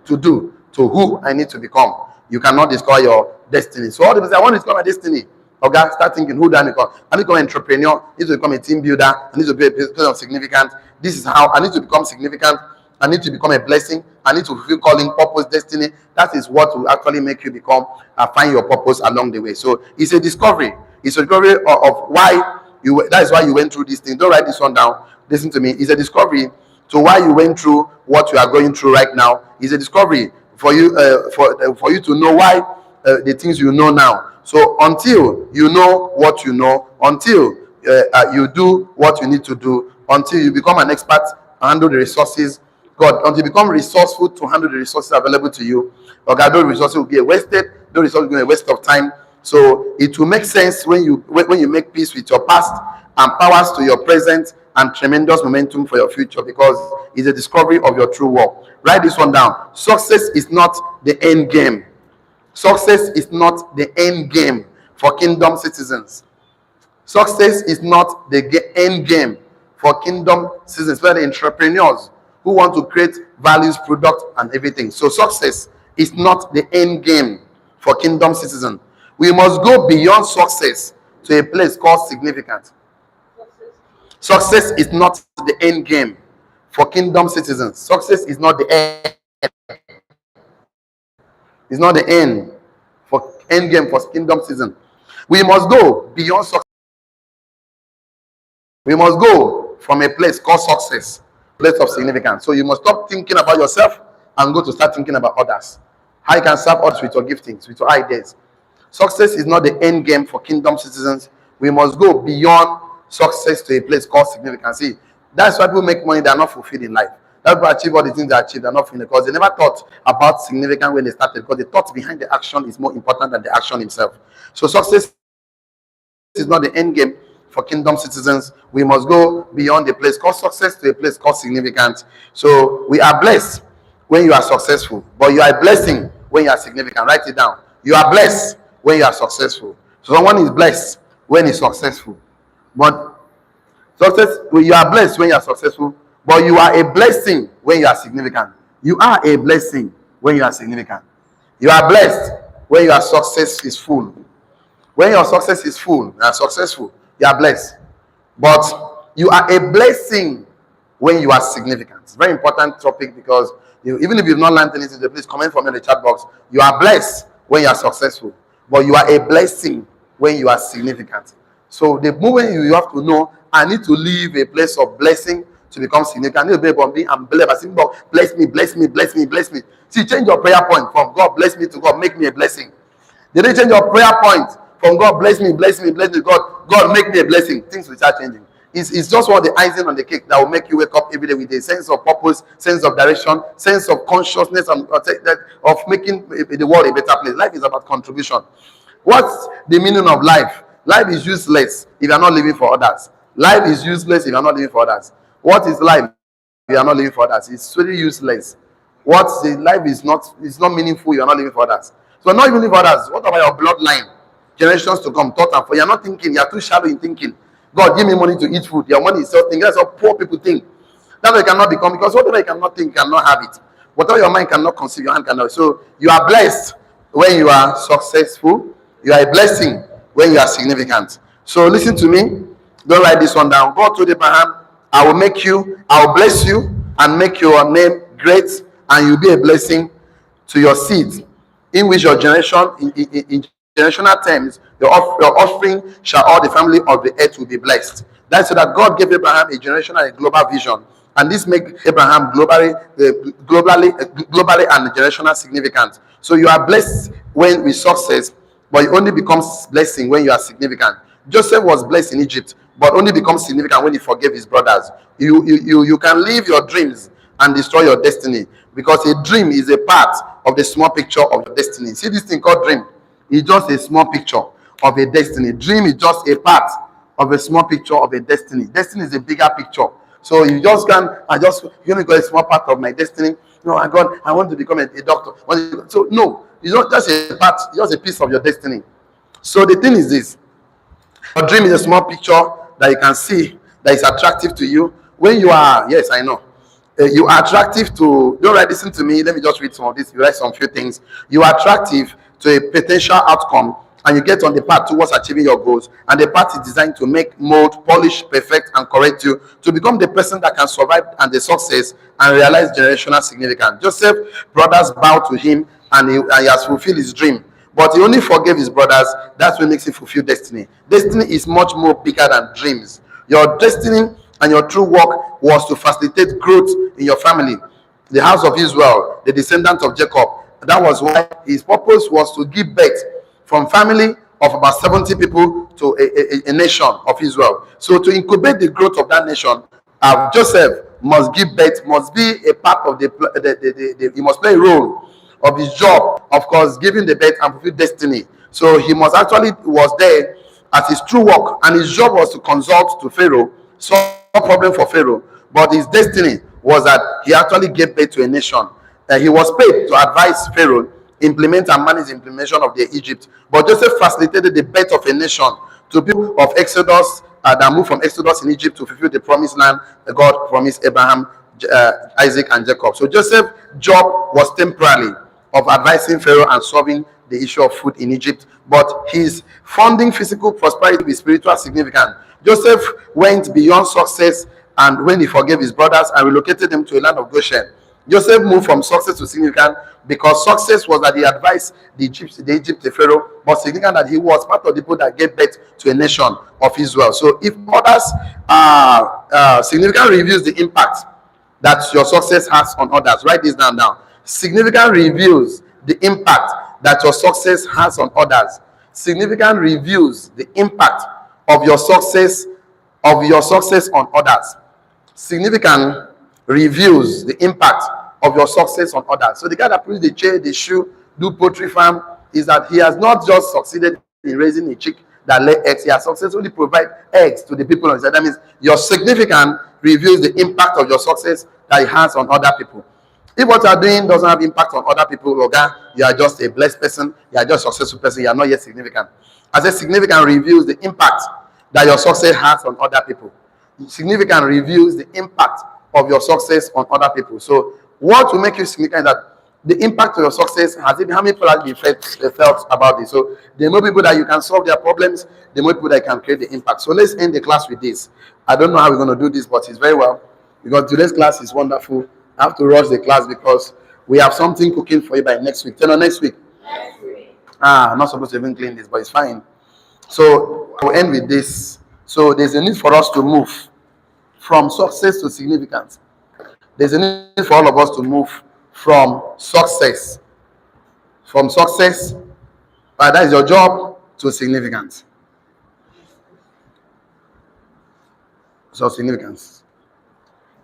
to do to who I need to become, you cannot discover your destiny. So all the people say, I want to discover my destiny. Okay, start thinking, who do I become? I need to become an entrepreneur. I need to become a team builder. I need to be a person of significance. This is how I need to become significant. I need to become a blessing. I need to fulfill calling, purpose, destiny. That is what will actually make you become find your purpose along the way. So it's a discovery. It's a discovery of why you. That is why you went through this thing. Don't write this one down. Listen to me. It's a discovery to why you went through what you are going through right now. It's a discovery for you for you to know why the things you know now. So until you know what you know, until you do what you need to do, until you become an expert and handle the resources, until you become resourceful to handle the resources available to you, those resources will be wasted. Those resources will be a waste of time. So it will make sense when you make peace with your past and powers to your present and tremendous momentum for your future, because it's a discovery of your true work. Write this one down. Success is not the end game. Success is not the end game for kingdom citizens. Success is not the end game for kingdom citizens, especially entrepreneurs who want to create values, product, and everything. So success is not the end game for kingdom citizens. We must go beyond success to a place called significance. Success is not the end game for kingdom citizens. Success is not the end. It's not the end game for kingdom citizens. We must go beyond success. We must go from a place called success, place of significance. So you must stop thinking about yourself and go to start thinking about others. How you can serve others with your giftings, with your ideas. Success is not the end game for kingdom citizens. We must go beyond success to a place called significance. See, that's why people make money, they are not fulfilled in life. That people achieve all the things they achieve, they're not fulfilled because they never thought about significance when they started, because the thought behind the action is more important than the action itself. So success is not the end game for kingdom citizens. We must go beyond the place called success to a place called significance. So we are blessed when you are successful, but you are a blessing when you are significant. Write it down. You are blessed when you are successful. So someone is blessed when he's successful, but you are blessed when you are successful, but you are a blessing when you are significant. You are a blessing when you are significant. You are blessed when your success is full. When your success is full, you are successful, you are blessed. But you are a blessing when you are significant. It's a very important topic, because even if you've not learned anything, please comment for me in the chat box. You are blessed when you are successful, but you are a blessing when you are significant. So the moment you have to know, I need to leave a place of blessing to become significant. I need to be able to be and bless me, bless me, bless me, bless me. See, change your prayer point from God bless me to God make me a blessing. They didn't change your prayer point from God bless me, bless me, bless me, God make me a blessing. Things will start changing. It's just what the icing on the cake that will make you wake up every day with a sense of purpose, sense of direction, sense of consciousness, and of making the world a better place. Life is about contribution. What's the meaning of life? Life is useless if you are not living for others. Life is useless if you are not living for others. What is life if you are not living for others? It's really useless. Life is not meaningful if you are not living for others. So not even living for others. What about your bloodline? Generations to come, thought and for you are not thinking, you are too shallow in thinking. God, give me money to eat food. Your money is self thinking. That's how poor people think. That's why you cannot become, because whatever you cannot think, you cannot have it. Whatever your mind cannot conceive, your hand cannot. So you are blessed when you are successful. You are a blessing when you are significant. So listen to me. Don't write this one down. God told Abraham, I will bless you and make your name great, and you'll be a blessing to your seed, in which your generation, in generational terms, your offspring shall all the family of the earth will be blessed. That's so that God gave Abraham a generational and global vision, and this makes Abraham globally and generational significant. So you are blessed when with success, but it only becomes blessing when you are significant. Joseph was blessed in Egypt, but only becomes significant when he forgave his brothers. You can live your dreams and destroy your destiny, because a dream is a part of the small picture of your destiny. See this thing called dream? It's just a small picture of a destiny. Dream is just a part of a small picture of a destiny. Destiny is a bigger picture. So you just can't, you only got a small part of my destiny. No, I want to become a doctor. So no, it's not just a part, it's just a piece of your destiny. So the thing is this: your dream is a small picture that you can see that is attractive to you. When you are, yes, I know. You are attractive to, don't write, listen to me. Let me just read some of this. You write some few things. You are attractive to a potential outcome, and you get on the path towards achieving your goals. And the path is designed to make, mold, polish, perfect, and correct you to become the person that can survive and the success and realize generational significance. Joseph brothers bowed to him, and he has fulfilled his dream. But he only forgave his brothers. That's what makes him fulfill destiny. Destiny is much more bigger than dreams. Your destiny and your true work was to facilitate growth in your family, the house of Israel, the descendant of Jacob. That was why his purpose was to give birth from family of about 70 people to a nation of Israel. So to incubate the growth of that nation, Joseph must give birth, must be a part of he must play a role of his job, of course, giving the birth and fulfill destiny. So he must actually was there as his true work, and his job was to consult to Pharaoh, solve problem for Pharaoh. But his destiny was that he actually gave birth to a nation. He was paid to advise Pharaoh implement and manage the implementation of the Egypt. But Joseph facilitated the birth of a nation to people of Exodus that moved from Exodus in Egypt to fulfill the promised land that God promised Abraham, Isaac, and Jacob. So Joseph's job was temporarily of advising Pharaoh and solving the issue of food in Egypt, but his funding physical prosperity with spiritual significance. Joseph went beyond success, and when he forgave his brothers and relocated them to a land of Goshen, Joseph moved from success to significance, because success was that he advised the Egypt, the Pharaoh, but significant that he was part of the people that gave birth to a nation of Israel. So if others, significant reveals the impact that your success has on others. Write this down now. Significant reveals the impact that your success has on others. Significant reveals the impact of your success on others. Significant reveals the impact of your success on others. So the guy that produces the chair, the shoe, do poultry farm, is that he has not just succeeded in raising a chick that lay eggs. He has successfully provided eggs to the people on his side. That means your significant reveals the impact of your success that it has on other people. If what you are doing doesn't have impact on other people, okay, you are just a blessed person, you are just a successful person, you are not yet significant. I said significant reveals the impact that your success has on other people. Significant reveals the impact of your success on other people. So what will make you significant is that the impact of your success how many people have been felt about this. So the more people that you can solve their problems, the more people that can create the impact. So let's end the class with this. I don't know how we're going to do this, but it's very well, because today's class is wonderful. I have to rush the class because we have something cooking for you by next week. Tell us next week. I'm not supposed to even clean this, but it's fine. So I'll end with this. So there's a need for us to move from success to significance. There's a need for all of us to move from success, that is your job, to significance. So significance.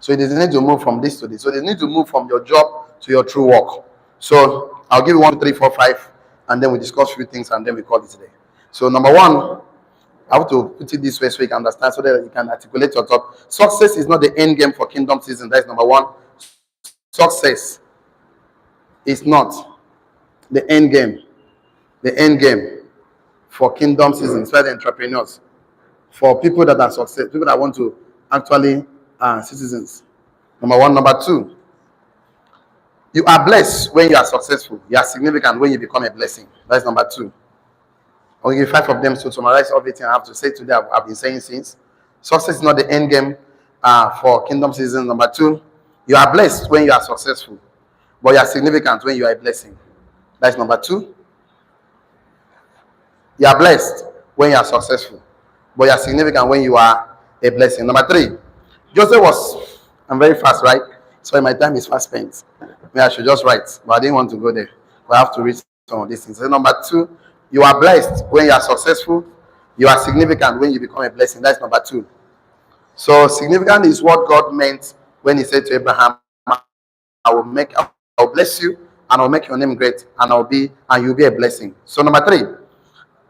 So there's a need to move from this to this. So there's a need to move from your job to your true work. So I'll give you 1, 2, 3, 4, 5, and then we discuss a few things, and then we call it today. So number one, I have to put it this way so you can understand, so that you can articulate your thought. Success is not the end game for kingdom season. That's number one. Success is not the end game. The end game for kingdom season, for the entrepreneurs, for people that are success, people that want to actually citizens. Number one. Number two, you are blessed when you are successful. You are significant when you become a blessing. That's number two. I'll give 5 of them to summarize everything I have to say today. I've been saying since. Success is not the end game for kingdom season. Number two, you are blessed when you are successful, but you are significant when you are a blessing. That's number two. You are blessed when you are successful, but you are significant when you are a blessing. Number three, Joseph was, I'm very fast, right? So my time is fast spent. Maybe I should just write, but I didn't want to go there. But I have to read some of these things. So number two, you are blessed when you are successful. You are significant when you become a blessing. That's number two. So significant is what God meant when he said to Abraham, I'll bless you, and I'll make your name great, and you'll be a blessing. So number 3,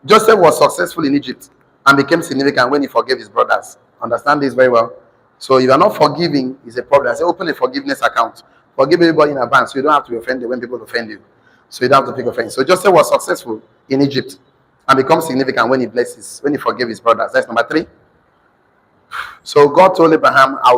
Joseph was successful in Egypt and became significant when he forgave his brothers. Understand this very well. So if you are not forgiving, it's a problem. I say open a forgiveness account. Forgive everybody in advance, so you don't have to be offended when people offend you. So you don't have to pick offense. So Joseph was successful in Egypt and become significant when he forgave his brothers. That's number 3. So God told Abraham, I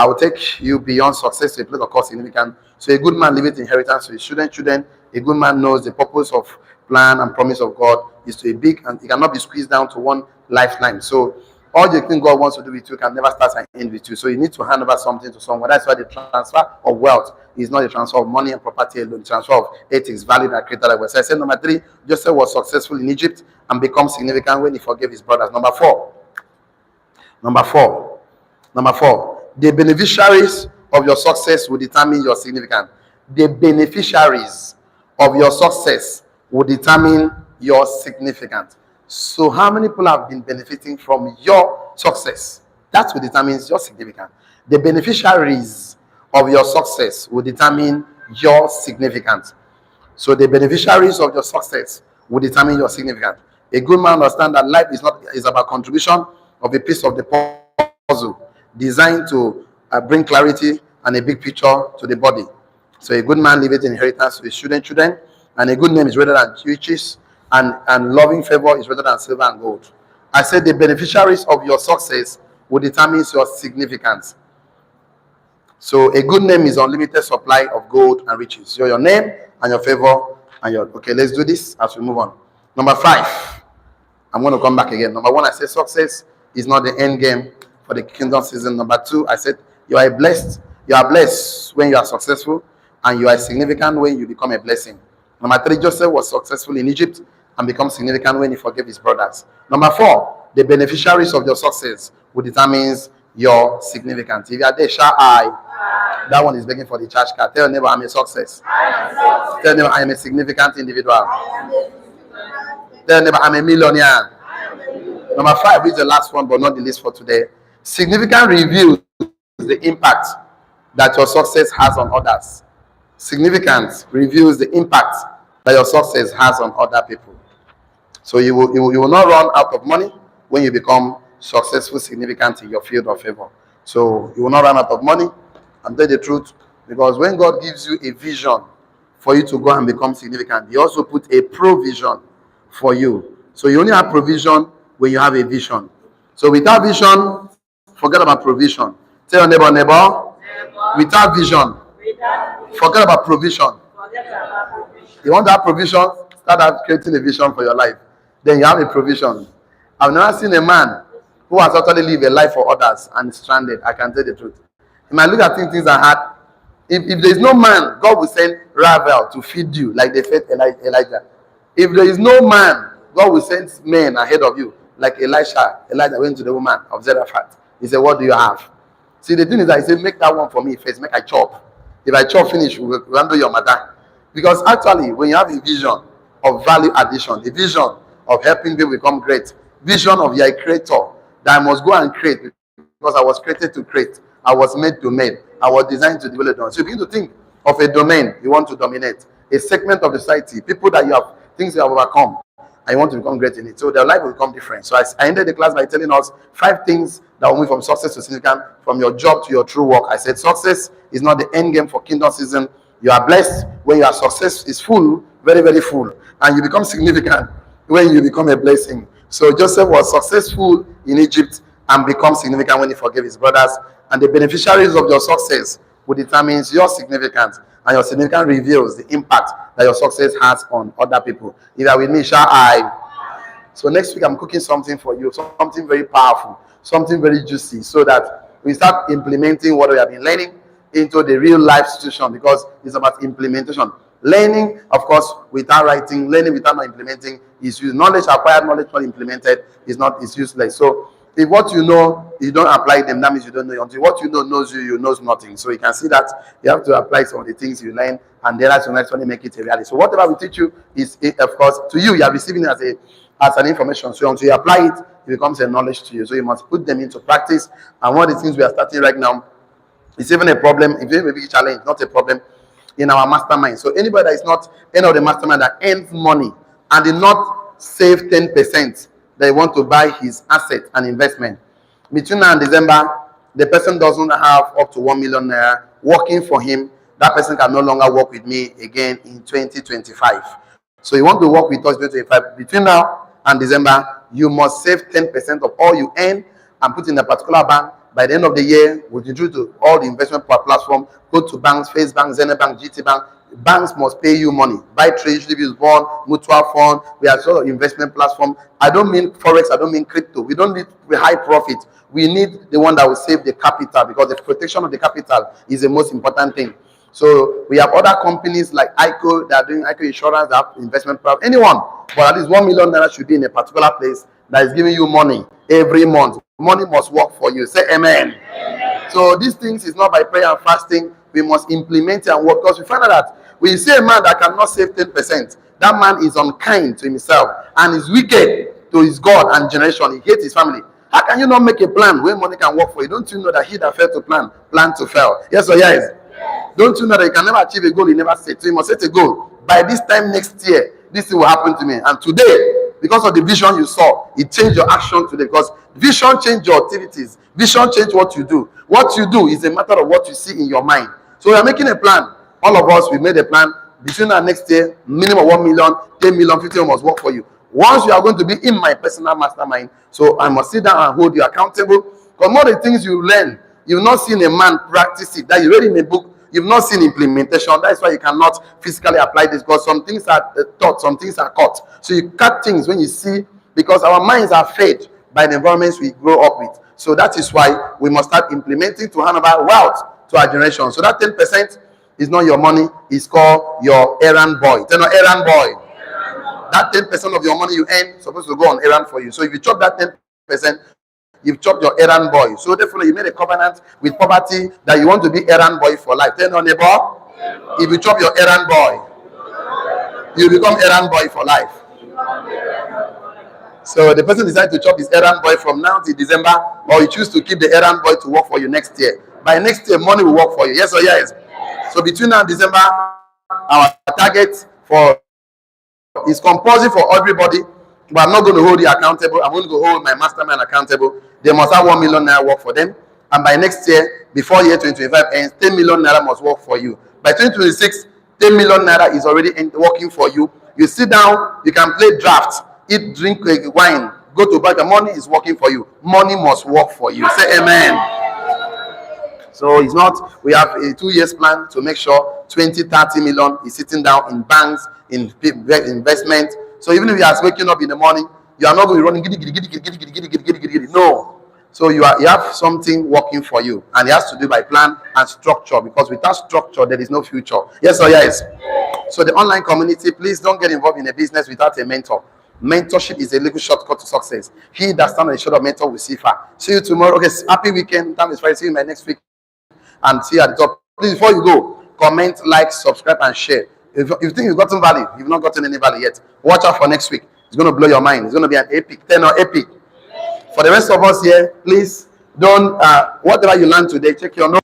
will take you beyond success to a place of called significant. So a good man leaveth inheritance to his children. A good man knows the purpose of plan and promise of God is to a big, and it cannot be squeezed down to one lifetime. So all the thing God wants to do with you can never start and end with you. So you need to hand over something to someone. That's why the transfer of wealth is not a transfer of money and property alone. The transfer of ethics, value that created that wealth. So I said number 3, Joseph was successful in Egypt and become significant when he forgave his brothers. Number four, the beneficiaries of your success will determine your significance. The beneficiaries of your success will determine your significance. So how many people have been benefiting from your success? That's what determines your significance. The beneficiaries of your success will determine your significance. So the beneficiaries of your success will determine your significance. A good man understands that life is about contribution of a piece of the puzzle designed to bring clarity and a big picture to the body. So a good man leaveth inheritance to his children, and a good name is rather than riches, and loving favor is rather than silver and gold. I said the beneficiaries of your success will determine your significance. So a good name is unlimited supply of gold and riches. So your name and your favor and your... Okay, let's do this as we move on. Number 5. I'm going to come back again. Number 1, I said success is not the end game for the kingdom season. Number 2, I said you are blessed. You are blessed when you are successful, and you are significant when you become a blessing. Number 3, Joseph was successful in Egypt and become significant when he forgave his brothers. Number 4, the beneficiaries of your success will determine your significance. If you are there, shout I. That one is begging for the church card. Tell your neighbor, I'm a success. Tell your neighbor, I am a significant individual. Tell your neighbor, I'm a millionaire. Number 5 is the last one, but not the least for today. Significant reveals the impact that your success has on others. Significance reveals the impact that your success has on other people. So you will not run out of money when you become successful, significant in your field of favor. So you will not run out of money. I'm telling the truth, because when God gives you a vision for you to go and become significant, He also put a provision for you. So you only have provision when you have a vision. So without vision, forget about provision. Tell your neighbor, without vision, forget about provision. You want that provision? Start creating a vision for your life. Then you have a provision. I've never seen a man who has actually lived a life for others and stranded. I can tell the truth. You might look at things are hard. If there is no man, God will send Ravel to feed you like they fed Elijah. If there is no man, God will send men ahead of you like Elijah went to the woman of Zarephath. He said, what do you have? See, the thing is that he said, make that one for me first. Make I chop. If I chop finish, we'll handle your matter. Because actually, when you have a vision of value addition, a vision of helping people become great, vision of your creator, that I must go and create because I was created to create. I was made to make. I was designed to develop. So you begin to think of a domain you want to dominate, a segment of the society, people that you have, things you have overcome, and you want to become great in it. So their life will become different. So I ended the class by telling us 5 things that will move from success to significance, from your job to your true work. I said success is not the end game for kingdom season. You are blessed when your success is full, very, very full. And you become significant when you become a blessing. So Joseph was successful in Egypt and become significant when he forgave his brothers. And the beneficiaries of your success will determine your significance. And your significance reveals the impact that your success has on other people. If you are with me, shall I? So next week I'm cooking something for you, something very powerful, something very juicy, so that we start implementing what we have been learning into the real life situation, because it's about implementation. Learning, of course, without writing, learning without not implementing is useless. Knowledge, acquired knowledge not implemented is useless. So if what you know, you don't apply them, that means you don't know. Until what you know knows you, you knows nothing. So you can see that you have to apply some of the things you learn, and then that's when you make it a reality. So whatever we teach you is, of course, to you, you are receiving it as an information. So until you apply it, it becomes a knowledge to you. So you must put them into practice. And one of the things we are starting right now It's even a problem, if it may be a challenge, not a problem in our mastermind. So anybody that is not any of the mastermind that earns money and did not save 10%, they want to buy his asset and investment. Between now and December, the person doesn't have up to 1 million naira working for him. That person can no longer work with me again in 2025. So you want to work with us in 2025. Between now and December, you must save 10% of all you earn and put in a particular bank. By the end of the year, we'll introduce to all the investment platform. Go to banks, Face Bank, Zenith Bank, GT Bank. Banks must pay you money. Buy treasury bills, bond, mutual fund. We are sort of investment platform. I don't mean forex. I don't mean crypto. We don't need high profit. We need the one that will save the capital, because the protection of the capital is the most important thing. So we have other companies like ICO that are doing ICO insurance, that have investment platform. Anyone, but at least 1 million naira should be in a particular place that is giving you money every month. Money must work for you. Say amen. Amen. So these things is not by prayer and fasting. We must implement it and work, because we find out that when you see a man that cannot save 10%, that man is unkind to himself and is wicked to his God and generation. He hates his family. How can you not make a plan when money can work for you? Don't you know that he that failed to plan to fail? Yes or yes? Don't you know that you can never achieve a goal you never set? So you must set a goal. By this time next year, this thing will happen to me. And today, because of the vision you saw, it changed your action today. Because vision change your activities. Vision change what you do. What you do is a matter of what you see in your mind. So we are making a plan. All of us, we made a plan. Between our next year, minimum 1 million, 10 million, 50 million must work for you. Once you are going to be in my personal mastermind, so I must sit down and hold you accountable. Because more the things you learn, you've not seen a man practice it. That you read in a book, you've not seen implementation. That's why you cannot physically apply this, because some things are taught, some things are caught. So you cut things when you see, because our minds are fed by the environments we grow up with. So that is why we must start implementing to hand over wealth to our generation. So that 10% is not your money, it's called your errand boy. Tell me, errand boy. That 10% of your money you earn is supposed to go on errand for you. So if you chop that 10%, you've chopped your errand boy. So therefore, you made a covenant with poverty that you want to be errand boy for life. Tell your neighbor, if you chop your errand boy, you become errand boy for life. So the person decides to chop his errand boy from now till December, or you choose to keep the errand boy to work for you next year. By next year, money will work for you. Yes or yes? So between now and December, our target for is compulsory for everybody. But I'm not going to hold you accountable. I'm going to hold my mastermind accountable. They must have 1 million naira work for them. And by next year, before year 2025 ends, 10 million naira must work for you. By 2026, 10 million naira is already working for you. You sit down, you can play draft, eat, drink wine, go to bank. The money is working for you. Money must work for you. Say amen. So it's not, we have a 2 years plan to make sure 20-30 million is sitting down in banks, in investment. So even if you are waking up in the morning, you are not going to be running giddy. No. So you have something working for you, and it has to do by plan and structure, because without structure there is no future. Yes or yes? So the online community, please don't get involved in a business without a mentor. Mentorship is a little shortcut to success. He that stands on the shoulder of mentor will see far. See you tomorrow. Okay, happy weekend. Time is Friday. See you in my next week. And see you at the top. Please, before you go, comment, like, subscribe, and share. If you think you've gotten value, you've not gotten any value yet, watch out for next week. It's going to blow your mind. It's going to be an epic, 10 or epic. For the rest of us here, please don't, whatever you learn today, check your notes.